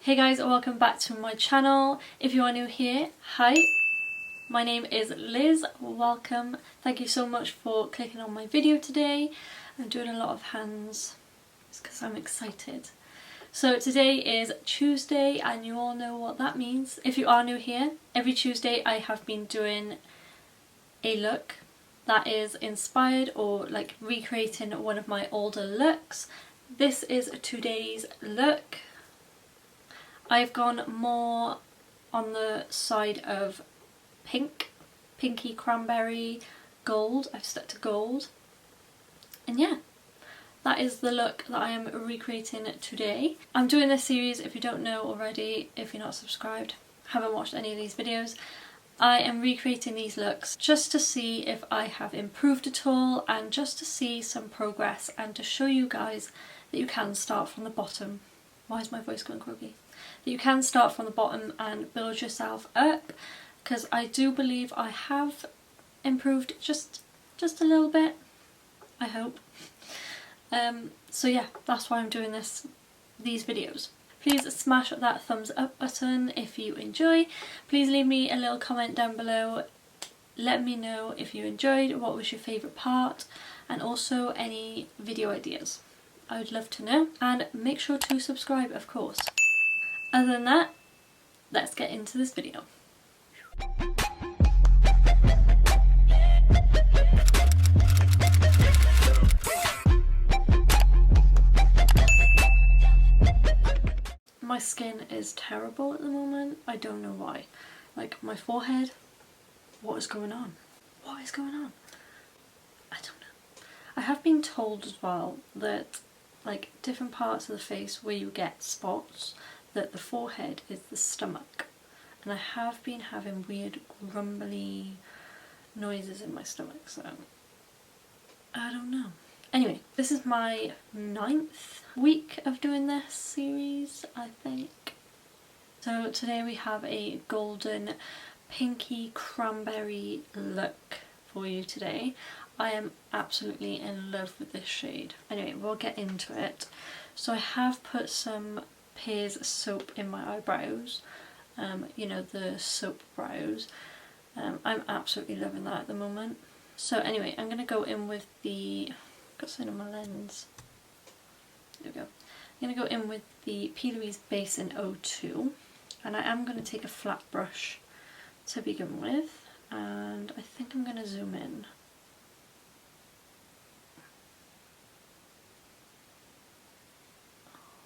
Hey guys, welcome back to my channel. If you are new here, hi, my name is Liz. Welcome. Thank you so much for clicking on my video today. I'm doing a lot of hands. It's because I'm excited. So today is Tuesday and you all know what that means. If you are new here, every Tuesday I have been doing a look that is inspired or like recreating one of my older looks. This is today's look. I've gone more on the side of pink, Pinkie, Cranberry, gold. I've stuck to gold. And yeah, that is the look that I am recreating today. I'm doing this series, if you don't know already, if you're not subscribed, haven't watched any of these videos, I am recreating these looks just to see if I have improved at all and just to see some progress and to show you guys that you can start from the bottom. Why is my voice going croaky? That you can start from the bottom and build yourself up, because I do believe I have improved just a little bit, I hope. So yeah, that's why I'm doing these videos. Please smash that thumbs up button if you enjoy. Please leave me a little comment down below. Let me know if you enjoyed, what was your favourite part, and also any video ideas. I would love to know, and make sure to subscribe, of course. Other than that, let's get into this video. My skin is terrible at the moment. I don't know why. Like my forehead, what is going on? What is going on? I don't know. I have been told as well that like different parts of the face where you get spots, that the forehead is the stomach, and I have been having weird grumbly noises in my stomach, so I don't know. Anyway, this is my 9th week of doing this series, I think. So today we have a golden Pinkie Cranberry look for you today. I am absolutely in love with this shade. Anyway, we'll get into it. So I have put some Pears soap in my eyebrows, you know, the soap brows. I'm absolutely loving that at the moment. So anyway, I'm going to go in with the, got something on my lens, there we go. I'm going to go in with the P. Louise base in 02, and I am going to take a flat brush to begin with, and I think I'm going to zoom in.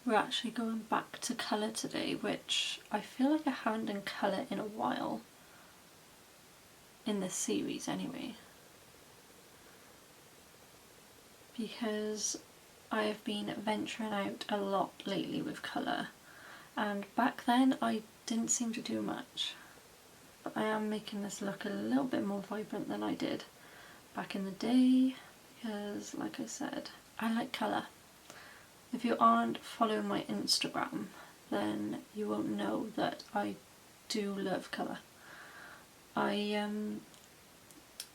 We're actually going back to colour today, which I feel like I haven't done colour in a while, in this series anyway, because I have been venturing out a lot lately with colour, and back then I didn't seem to do much, but I am making this look a little bit more vibrant than I did back in the day, because like I said, I like colour. If you aren't following my Instagram, then you won't know that I do love colour. I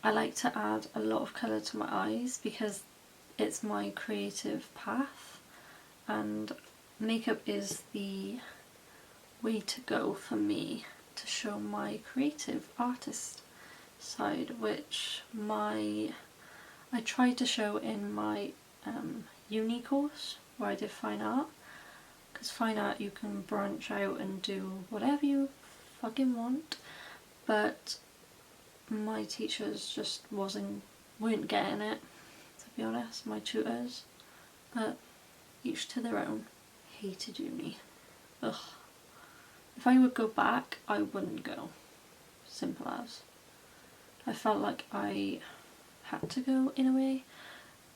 like to add a lot of colour to my eyes because it's my creative path, and makeup is the way to go for me to show my creative artist side, which I tried to show in my uni course where I did fine art, because fine art you can branch out and do whatever you fucking want, but my teachers just weren't getting it, to be honest, my tutors, but each to their own. Hated uni. Ugh. If I would go back, I wouldn't go. Simple as. I felt like I had to go in a way.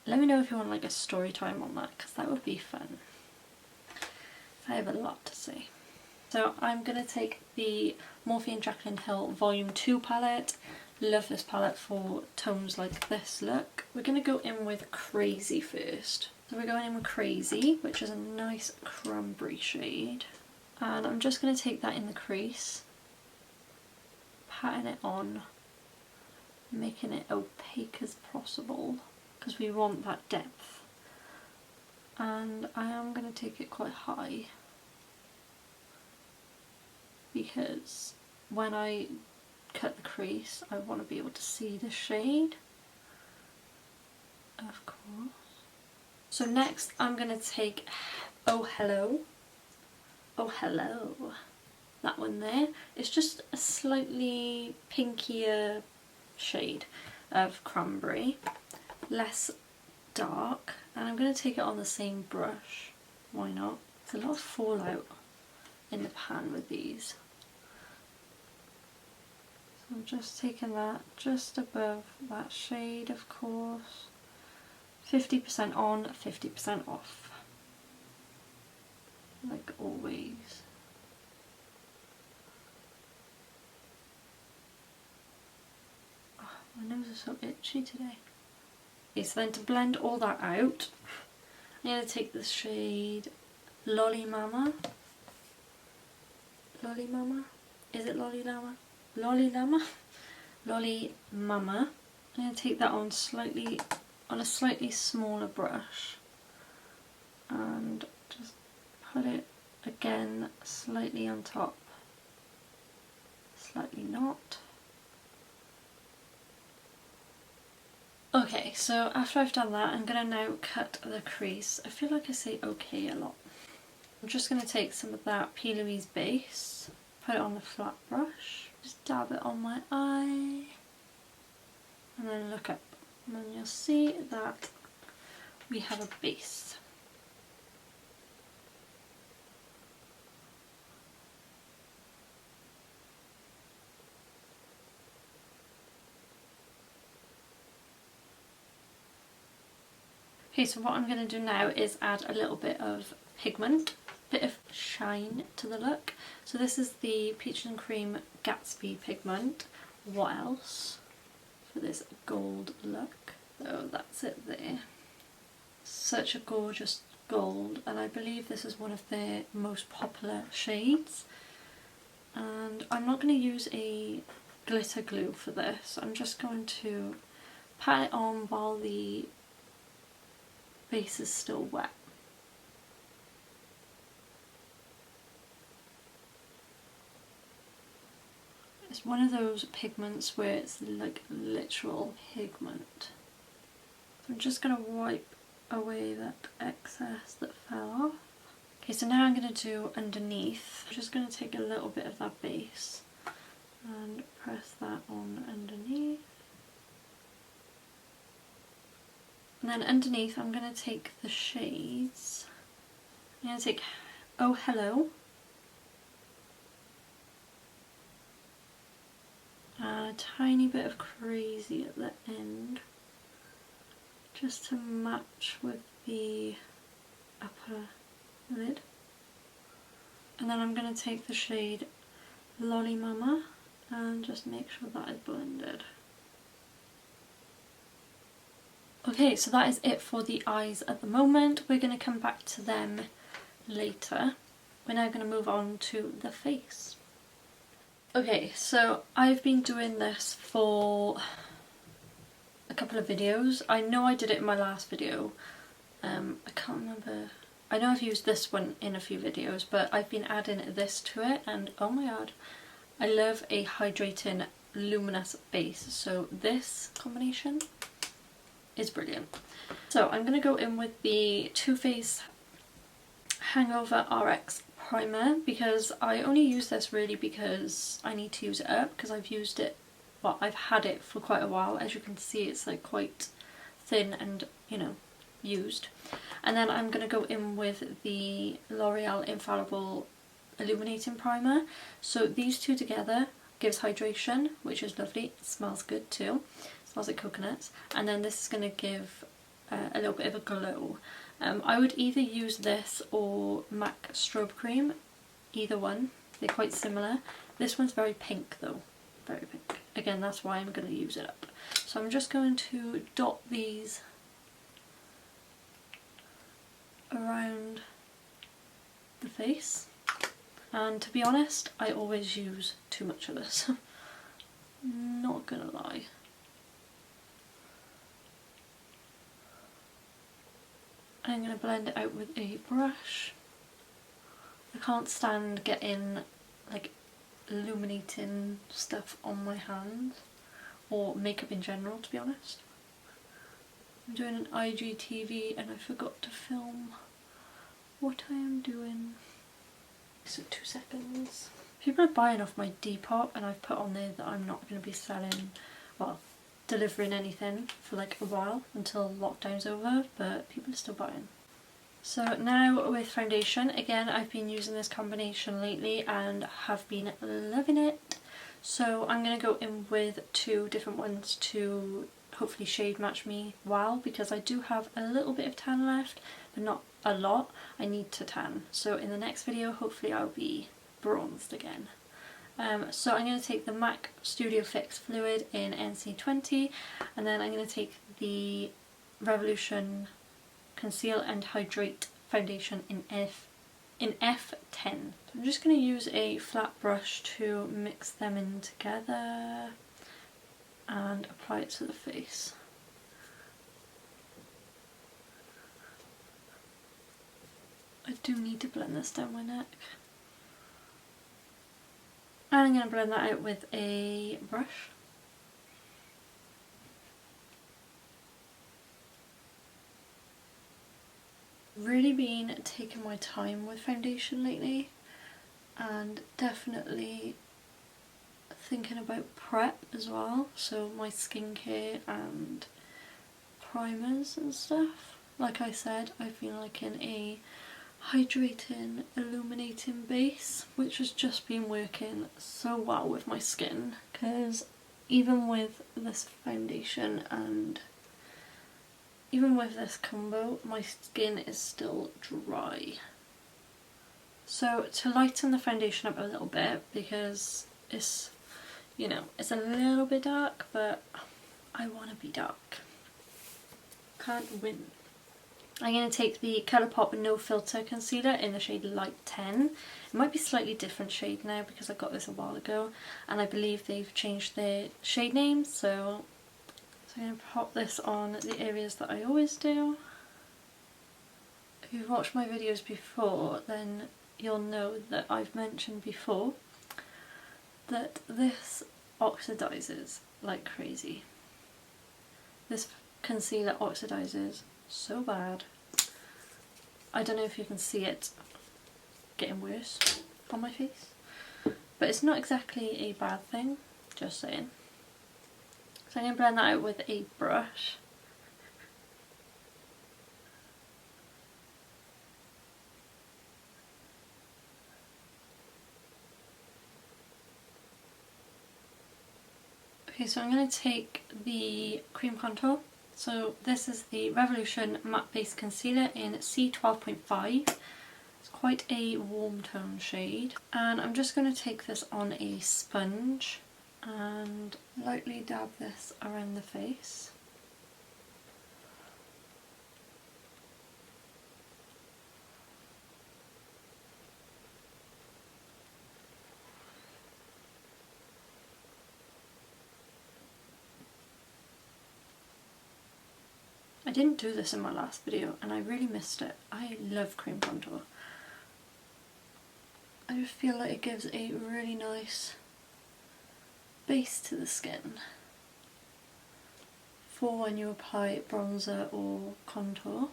Let me know if you want like a story time on that, because that would be fun. I have a lot to say. So I'm going to take the Morphe & Jaclyn Hill Volume 2 palette. Love this palette for tones like this look. We're going to go in with Crazy first. So we're going in with Crazy, which is a nice cranberry shade. And I'm just going to take that in the crease, patting it on, making it opaque as possible, because we want that depth. And I am going to take it quite high because when I cut the crease I want to be able to see the shade, of course. So next I'm going to take Oh Hello, that one there. It's just a slightly pinkier shade of Cranberry, less dark, and I'm going to take it on the same brush. Why not? There's a lot of fallout in the pan with these. So I'm just taking that just above that shade, of course. 50% on, 50% off. Like always. Oh, my nose is so itchy today. Okay, so then to blend all that out, I'm going to take the shade Lolly Mama. Lolly Mama? Is it Lolly Llama? Lolly Llama? Lolly Mama. I'm going to take that on a slightly smaller brush and just put it again slightly on top, slightly not. Okay, so after I've done that I'm going to now cut the crease. I feel like I say okay a lot. I'm just going to take some of that P. Louise base, put it on the flat brush, just dab it on my eye, and then look up, and then you'll see that we have a base. Okay, so what I'm going to do now is add a little bit of pigment, bit of shine to the look. So this is the Peach and Cream Gatsby pigment. What else? For this gold look. So that's it there. Such a gorgeous gold, and I believe this is one of their most popular shades. And I'm not going to use a glitter glue for this. I'm just going to pat it on while the base is still wet. It's one of those pigments where it's like literal pigment. So I'm just going to wipe away that excess that fell off. Okay, so now I'm going to do underneath. I'm just going to take a little bit of that base and press that on underneath. And then underneath I'm going to take the shades. I'm going to take Oh Hello, and a tiny bit of Crazy at the end, just to match with the upper lid. And then I'm going to take the shade Lolly Mama and just make sure that is blended. Okay, so that is it for the eyes at the moment. We're going to come back to them later. We're now going to move on to the face. Okay, so I've been doing this for a couple of videos. I know I did it in my last video. I can't remember. I know I've used this one in a few videos, but I've been adding this to it, and oh my god, I love a hydrating luminous base. So this combination is brilliant. So I'm going to go in with the Too Faced Hangover RX primer, because I only use this really because I need to use it up, because I've used it, well, I've had it for quite a while. As you can see, it's like quite thin and, you know, used. And then I'm going to go in with the L'Oreal Infallible Illuminating Primer. So these two together gives hydration, which is lovely. It smells good too. It smells like coconuts. And then this is going to give a little bit of a glow. I would either use this or MAC Strobe Cream, either one. They're quite similar. This one's very pink though, very pink. Again, that's why I'm going to use it up. So I'm just going to dot these around the face. And to be honest, I always use too much of this. Not gonna lie. I'm going to blend it out with a brush. I can't stand getting like illuminating stuff on my hands, or makeup in general, to be honest. I'm doing an IGTV and I forgot to film what I am doing. So 2 seconds. People are buying off my Depop, and I've put on there that I'm not going to be selling, well, delivering anything for like a while until lockdown's over, but people are still buying. So now with foundation, again I've been using this combination lately and have been loving it. So I'm going to go in with 2 different ones to hopefully shade match me well, because I do have a little bit of tan left, but not a lot. I need to tan. So in the next video hopefully I'll be bronzed again. So I'm going to take the MAC Studio Fix Fluid in NC20, and then I'm going to take the Revolution Conceal and Hydrate Foundation in F10. I'm just going to use a flat brush to mix them in together and apply it to the face. I do need to blend this down my neck. And I'm going to blend that out with a brush. Really been taking my time with foundation lately, and definitely thinking about prep as well, so my skincare and primers and stuff. Like I said, I've been liking a hydrating, illuminating base, which has just been working so well with my skin, because even with this foundation and even with this combo, my skin is still dry. So to lighten the foundation up a little bit, because it's, you know, it's a little bit dark, but I want to be dark. Can't win. I'm going to take the Colourpop No Filter Concealer in the shade Light 10. It might be a slightly different shade now because I got this a while ago, and I believe they've changed their shade names, so I'm going to pop this on the areas that I always do. If you've watched my videos before, then you'll know that I've mentioned before that this oxidizes like crazy. This concealer oxidizes so bad. I don't know if you can see it getting worse on my face, but it's not exactly a bad thing, just saying. So I'm going to blend that out with a brush. Okay, so I'm going to take the cream contour. So this is the Revolution Matte Base Concealer in C12.5. It's quite a warm tone shade. And I'm just going to take this on a sponge and lightly dab this around the face. I didn't do this in my last video and I really missed it. I love cream contour. I just feel like it gives a really nice base to the skin for when you apply bronzer or contour.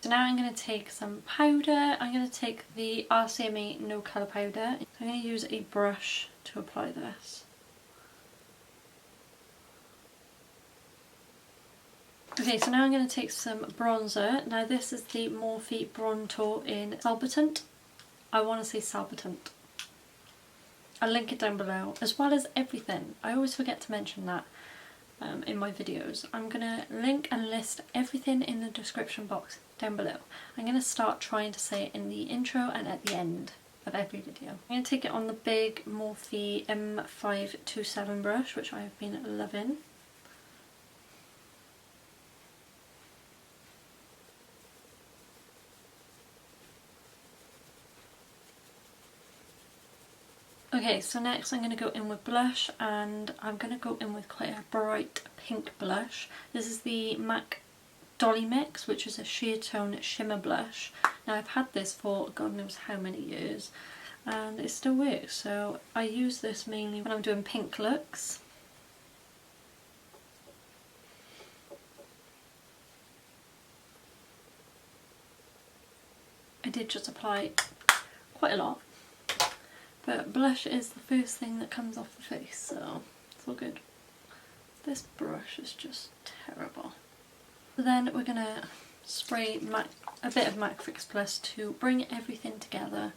So now I'm going to take some powder. I'm going to take the RCMA No Colour Powder. I'm going to use a brush to apply this. Okay, so now I'm going to take some bronzer. Now this is the Morphe Bronzer in Salbutant. I want to say Salbutant. I'll link it down below, as well as everything. I always forget to mention that in my videos. I'm going to link and list everything in the description box down below. I'm going to start trying to say it in the intro and at the end of every video. I'm going to take it on the big Morphe M527 brush, which I have been loving. Okay, so next I'm going to go in with blush, and I'm going to go in with quite a bright pink blush. This is the MAC Dolly Mix, which is a sheer tone shimmer blush. Now I've had this for God knows how many years, and it still works. So I use this mainly when I'm doing pink looks. I did just apply quite a lot, but blush is the first thing that comes off the face, so it's all good. This brush is just terrible. So then we're gonna spray a bit of MAC Fix Plus to bring everything together,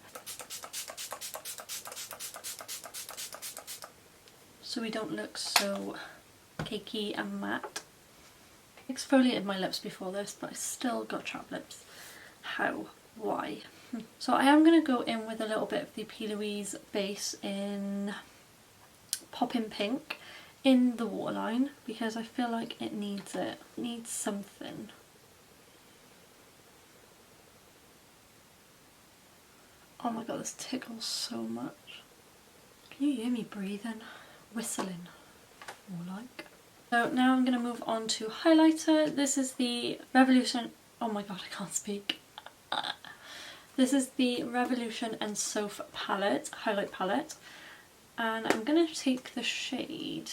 so we don't look so cakey and matte. I exfoliated my lips before this, but I still got chapped lips. How? Why? So I am going to go in with a little bit of the 𝑃RODUCTS base in Poppin' Pink in the waterline, because I feel like it needs it. It needs something. Oh my god, this tickles so much. Can you hear me breathing? Whistling, more like. So now I'm going to move on to highlighter. This is the Revolution... Oh my god, I can't speak. This is the Revolution and Soph palette, highlight palette, and I'm going to take the shade,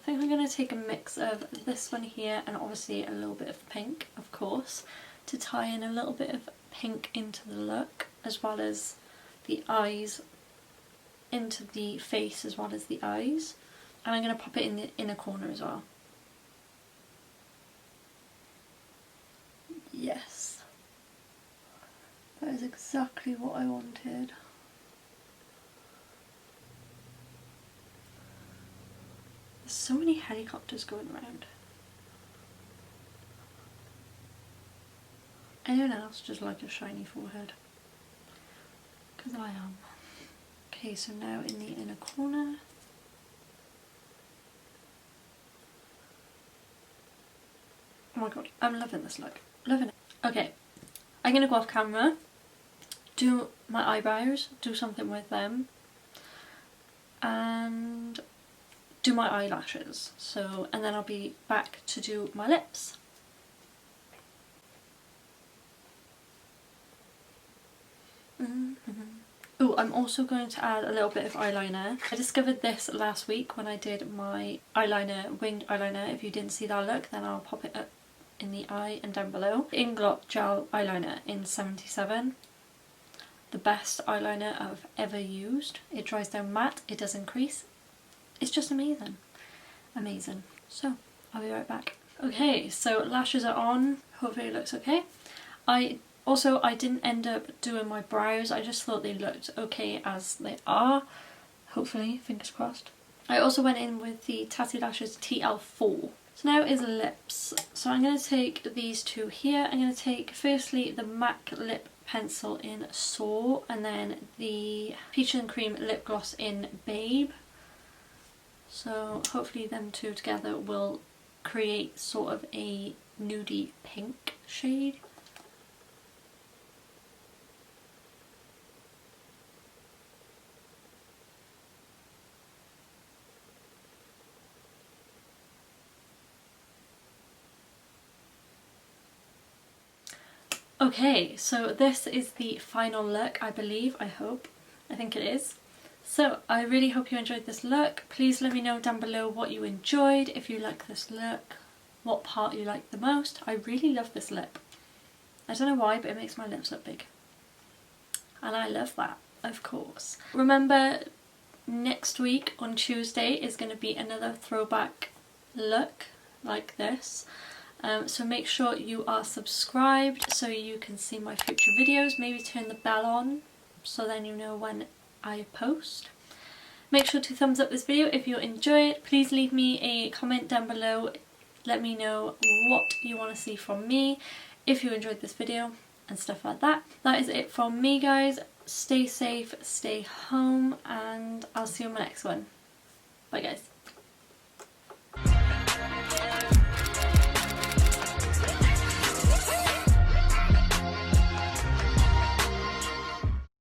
I think I'm going to take a mix of this one here and obviously a little bit of pink, of course, to tie in a little bit of pink into the look, as well as the eyes, into the face as well as the eyes, and I'm going to pop it in the inner corner as well. Yes. That is exactly what I wanted. There's so many helicopters going around. Anyone else just like a shiny forehead? Because I am. Okay, so now in the inner corner. Oh my god, I'm loving this look. Loving it. Okay, I'm going to go off camera, do my eyebrows, do something with them, and do my eyelashes. So, and then I'll be back to do my lips. Oh, I'm also going to add a little bit of eyeliner. I discovered this last week when I did my eyeliner, winged eyeliner. If you didn't see that look, then I'll pop it up in the eye and down below. Inglot Gel Eyeliner in 77. The best eyeliner I've ever used. It dries down matte, it doesn't crease. It's just amazing. Amazing. So, I'll be right back. Okay, so lashes are on. Hopefully it looks okay. I didn't end up doing my brows. I just thought they looked okay as they are. Hopefully, fingers crossed. I also went in with the Tatty Lashes TL4. So now is lips. So I'm going to take these two here. I'm going to take firstly the MAC lip pencil in 𝑆𝑂𝐶𝐼𝐴𝐿 and then the Peach and Cream lip gloss in Babe. So hopefully them two together will create sort of a nudie pink shade. Okay, so this is the final look, I believe, I hope. I think it is. So, I really hope you enjoyed this look. Please let me know down below what you enjoyed, if you like this look, what part you like the most. I really love this lip. I don't know why, but it makes my lips look big. And I love that, of course. Remember, next week on Tuesday is going to be another throwback look like this. So make sure you are subscribed so you can see my future videos. Maybe turn the bell on so then you know when I post. Make sure to thumbs up this video if you enjoy it. Please leave me a comment down below. Let me know what you want to see from me if you enjoyed this video and stuff like that. That is it from me, guys. Stay safe, stay home, and I'll see you in my next one. Bye, guys.